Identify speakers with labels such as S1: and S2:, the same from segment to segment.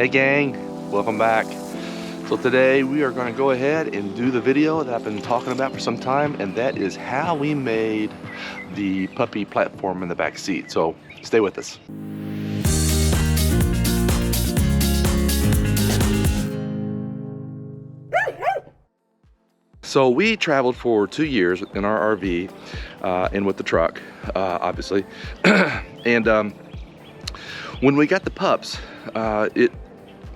S1: Hey gang, welcome back. So today we are going to go ahead and do the video that I've been talking about for some time, and that is how we made the puppy platform in the back seat. So stay with us. So we traveled for 2 years in our RV and with the truck, obviously. And when we got the pups, it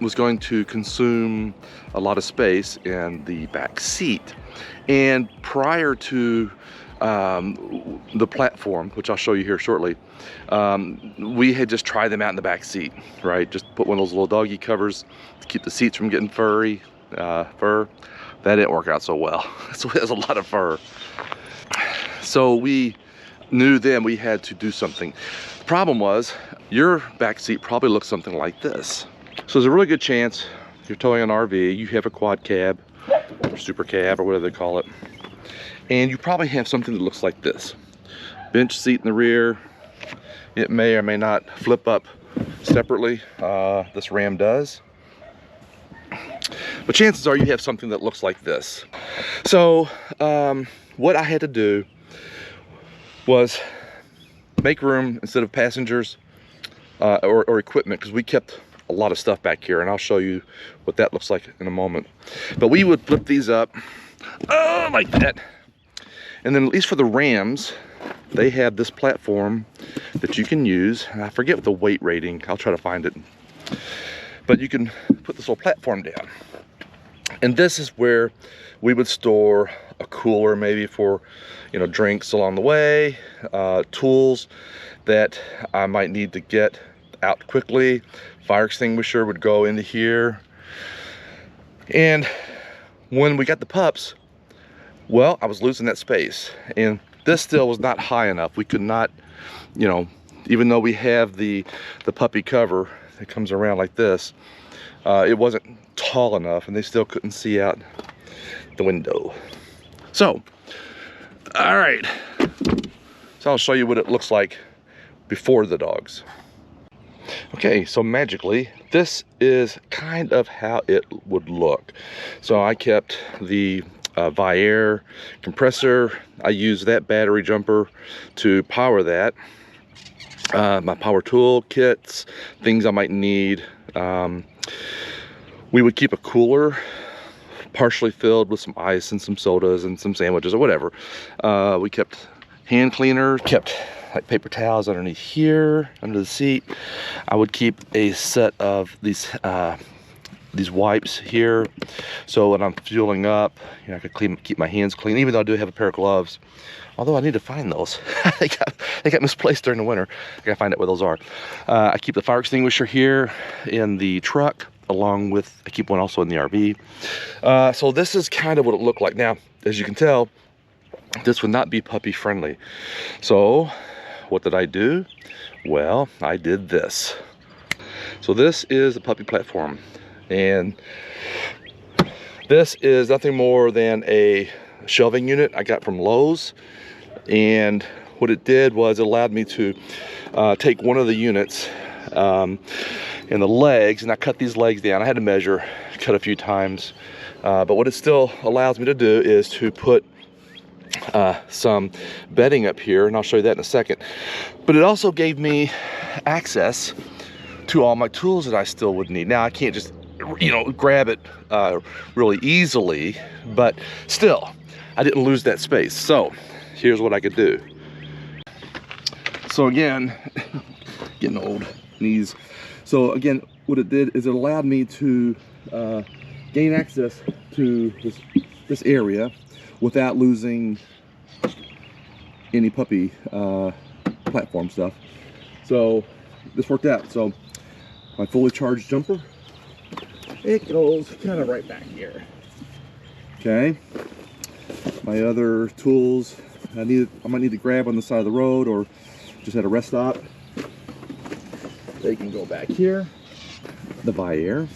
S1: was going to consume a lot of space in the back seat. And prior to the platform, which I'll show you here shortly, we had just tried them out in the back seat, right? Just put one of those little doggy covers to keep the seats from getting fur. That didn't work out so well. So it has a lot of fur. So we knew then we had to do something. The problem was your back seat probably looks something like this. So there's a really good chance you're towing an RV, you have a quad cab or super cab or whatever they call it, and you probably have something that looks like this. Bench seat in the rear. It may or may not flip up separately. This Ram does. But chances are you have something that looks like this. So what I had to do was make room instead of passengers or equipment, because we kept a lot of stuff back here, and I'll show you what that looks like in a moment. But we would flip these up like that, and then at least for the Rams, they have this platform that you can use. I forget the weight rating, I'll try to find it, but you can put this little platform down, and this is where we would store a cooler, maybe for, you know, drinks along the way, tools that I might need to get out quickly. Fire extinguisher would go into here. And when we got the pups, well, I was losing that space, and this still was not high enough. We could not, you know, even though we have the puppy cover that comes around like this, it wasn't tall enough, and they still couldn't see out the window. So, all right, so I'll show you what it looks like before the dogs. Okay, so magically, this is kind of how it would look. So I kept the Viair compressor. I used that battery jumper to power that. My power tool kits, things I might need. We would keep a cooler partially filled with some ice and some sodas and some sandwiches or whatever. We kept hand cleaners, kept like paper towels underneath here, under the seat. I would keep a set of these wipes here, so when I'm fueling up, you know, I could keep my hands clean, even though I do have a pair of gloves. Although I need to find those. they got misplaced during the winter. I gotta find out where those are. I keep the fire extinguisher here in the truck, along with, I keep one also in the RV. So this is kind of what it looked like. Now, as you can tell, this would not be puppy friendly. So what did I do? Well, I did this. So this is the puppy platform, and this is nothing more than a shelving unit I got from Lowe's. And what it did was it allowed me to take one of the units and the legs, and I cut these legs down. I had to measure, cut a few times, but what it still allows me to do is to put some bedding up here, and I'll show you that in a second. But it also gave me access to all my tools that I still would need. Now I can't just, you know, grab it really easily, but still I didn't lose that space. So here's what I could do. So again, getting old, knees. So again, what it did is it allowed me to gain access to this area without losing any puppy platform stuff. So this worked out. So my fully charged jumper, it goes kind of right back here. Okay. My other tools I might need to grab on the side of the road or just at a rest stop, they can go back here. The Viair,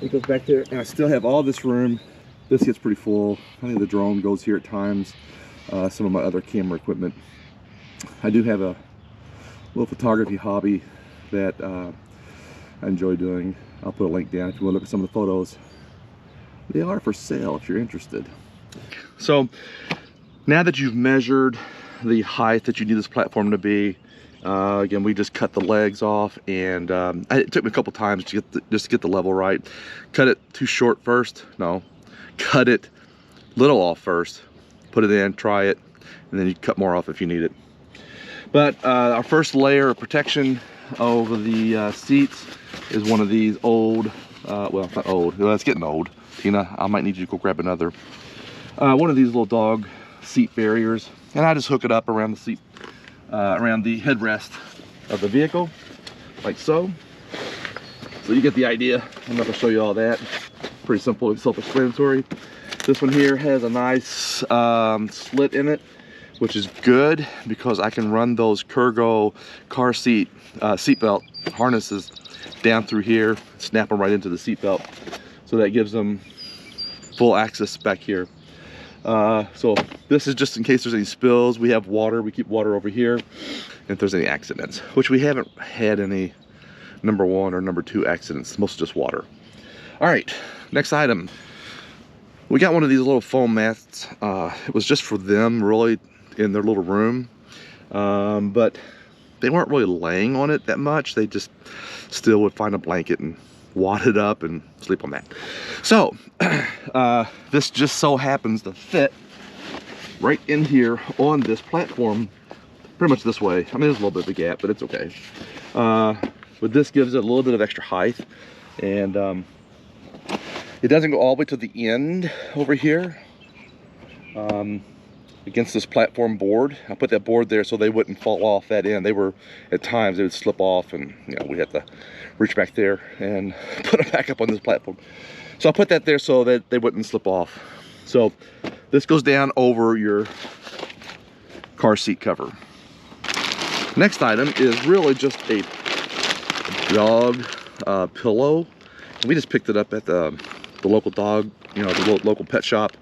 S1: it goes back there, and I still have all this room. This gets pretty full. I think the drone goes here at times. Some of my other camera equipment. I do have a little photography hobby that I enjoy doing. I'll put a link down if you want to look at some of the photos. They are for sale if you're interested. So now that you've measured the height that you need this platform to be, again, we just cut the legs off, and it took me a couple times to just to get the level right. Cut it too short first. No, cut it little off first. Put it in, try it, and then you cut more off if you need it. But our first layer of protection over the seats is one of these old, well, not old, it's getting old. Tina, I might need you to go grab another. One of these little dog seat barriers, and I just hook it up around the seat, around the headrest of the vehicle, like so. So you get the idea. I'm not gonna show you all that. Pretty simple and self-explanatory. This one here has a nice slit in it, which is good because I can run those Kurgo car seat seatbelt harnesses down through here, snap them right into the seatbelt. So that gives them full access back here. So this is just in case there's any spills. We have water, we keep water over here. And if there's any accidents, which we haven't had any number 1 or number 2 accidents, mostly just water. All right, next item. We got one of these little foam mats. It was just for them really in their little room. But they weren't really laying on it that much. They just still would find a blanket and wad it up and sleep on that. So this just so happens to fit right in here on this platform, pretty much this way. I mean, there's a little bit of a gap, but it's okay. But this gives it a little bit of extra height, and it doesn't go all the way to the end over here against this platform board. I put that board there so they wouldn't fall off that end. They were, at times, they would slip off, and you know, we had to reach back there and put them back up on this platform. So I put that there so that they wouldn't slip off. So this goes down over your car seat cover. Next item is really just a dog pillow. And we just picked it up at the local dog, you know, the local pet shop.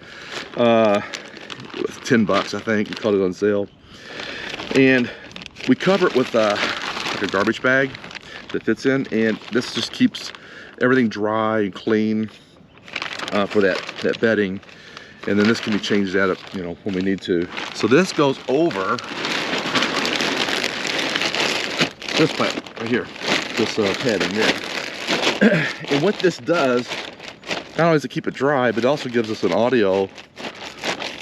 S1: It was 10 bucks, I think. We caught it on sale. And we cover it with like a garbage bag that fits in, and this just keeps everything dry and clean for that bedding. And then this can be changed out, you know, when we need to. So this goes over this plant right here, this padding there. And what this does, not only does it keep it dry, but it also gives us an audio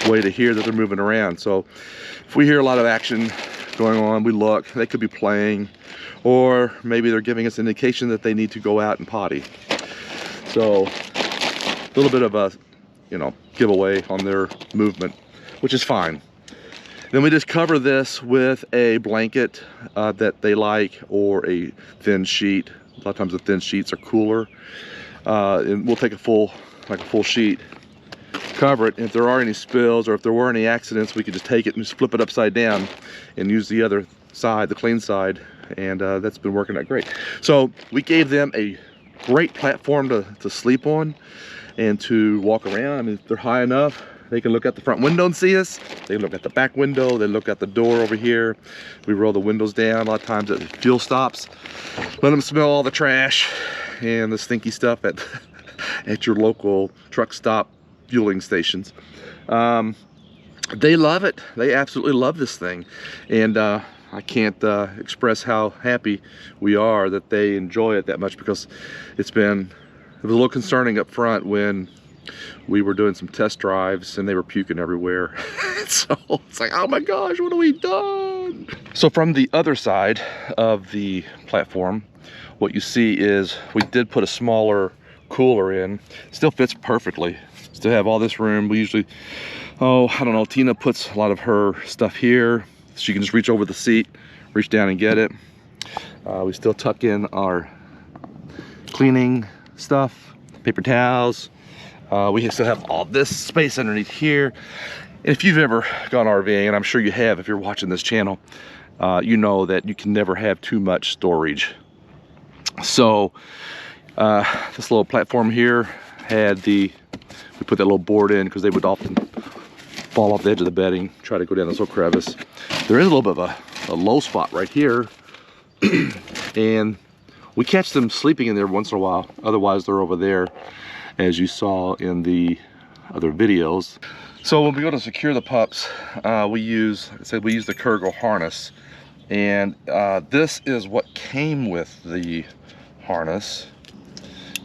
S1: way to hear that they're moving around. So if we hear a lot of action going on, we look, they could be playing, or maybe they're giving us an indication that they need to go out and potty. So a little bit of a, you know, giveaway on their movement, which is fine. Then we just cover this with a blanket that they like, or a thin sheet. A lot of times the thin sheets are cooler. And we'll take a full sheet, cover it. And if there are any spills or if there were any accidents, we could just take it and just flip it upside down and use the other side, the clean side. And that's been working out great. So we gave them a great platform to sleep on and to walk around. I mean, if they're high enough, they can look out the front window and see us. They can look at the back window. They look out the door over here. We roll the windows down. A lot of times at fuel stops, let them smell all the trash and the stinky stuff at your local truck stop fueling stations. They love it. They absolutely love this thing. And I can't express how happy we are that they enjoy it that much, because it was a little concerning up front when we were doing some test drives and they were puking everywhere. So it's like, oh my gosh, what have we done? So from the other side of the platform, what you see is we did put a smaller cooler in. Still fits perfectly. Still have all this room. We usually, oh, I don't know, Tina puts a lot of her stuff here. She can just reach over the seat, reach down and get it. We still tuck in our cleaning stuff, paper towels. We still have all this space underneath here. And if you've ever gone RVing, and I'm sure you have if you're watching this channel, you know that you can never have too much storage. So this little platform here had we put that little board in because they would often fall off the edge of the bedding, try to go down this little crevice. There is a little bit of a low spot right here And we catch them sleeping in there once in a while. Otherwise, they're over there, as you saw in the other videos. So when we go to secure the pups, we use, like I said, we use the Kurgle harness. And this is what came with the harness,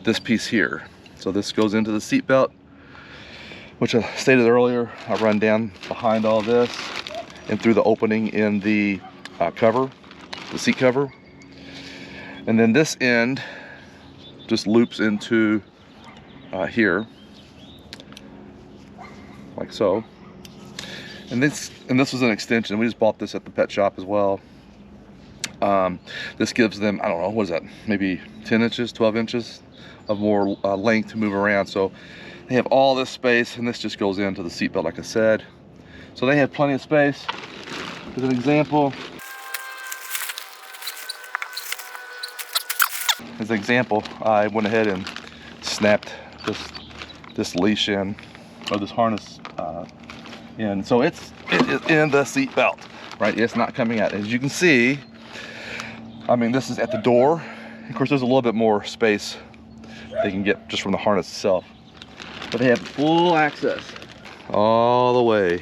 S1: this piece here. So this goes into the seat belt, which I stated earlier. I run down behind all this and through the opening in the cover, the seat cover. And then this end just loops into here, like so. And this was an extension. We just bought this at the pet shop as well. This gives them, I don't know, what is that? Maybe 10 inches, 12 inches of more length to move around. So they have all this space, and this just goes into the seat belt, like I said. So they have plenty of space. As an example, I went ahead and snapped this leash in, or this harness in. So it's in the seat belt, right? It's not coming out. As you can see, I mean, this is at the door. Of course, there's a little bit more space they can get just from the harness itself. But they have full access all the way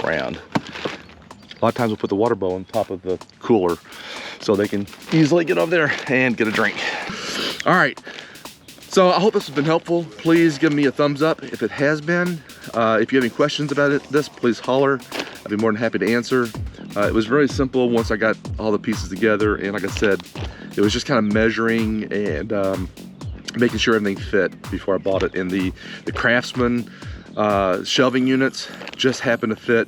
S1: around. A lot of times we'll put the water bowl on top of the cooler so they can easily get over there and get a drink. All right, so I hope this has been helpful. Please give me a thumbs up if it has been. If you have any questions about this, please holler. I'd be more than happy to answer. It was very simple once I got all the pieces together, and like I said, it was just kind of measuring and making sure everything fit before I bought it. And the Craftsman shelving units just happened to fit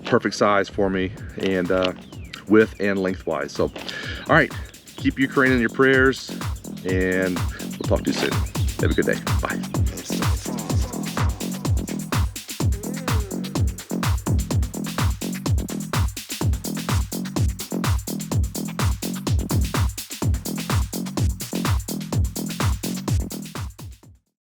S1: perfect size for me, and width and lengthwise. So, all right, keep Ukraine in your prayers, and we'll talk to you soon. Have a good day. Bye.